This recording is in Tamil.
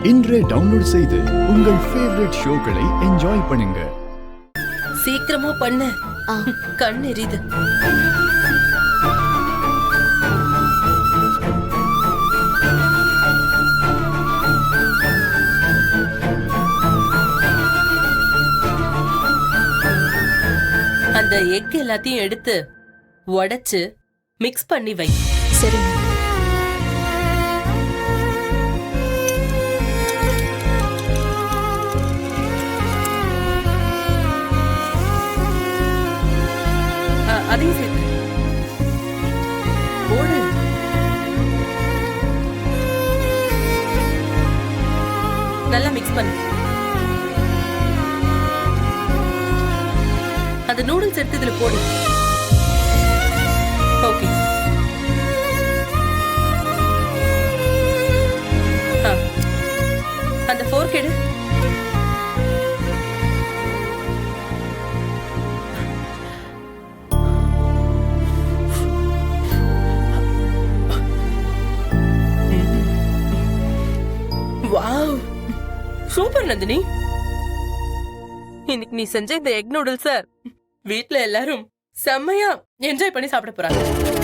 இன்றே டவுன்லோட் செய்து உங்கள் ஃபேவரட் ஷோக்களை என்ஜாய் பண்ணுங்க. சீக்கிரமா பண்ணு, கண் எரியுது. அந்த எக் எல்லாத்தையும் எடுத்து உடைச்சு மிக்ஸ் பண்ணி வை. சரிங்க. அதையும் சேர்த்து போடு. நல்லா மிக்ஸ் பண்ணு. அந்த நூடுல்ஸ் எடுத்து இதுல போடு. ஓகே. அந்த ஃபோர்க் எடு. Wow, super Nandini. இன்னைக்கு நீ செஞ்ச இந்த எக் நூடுல்ஸ வீட்ல எல்லாரும் செம்மையா என்ஜாய் பண்ணி சாப்பிட போறாங்க.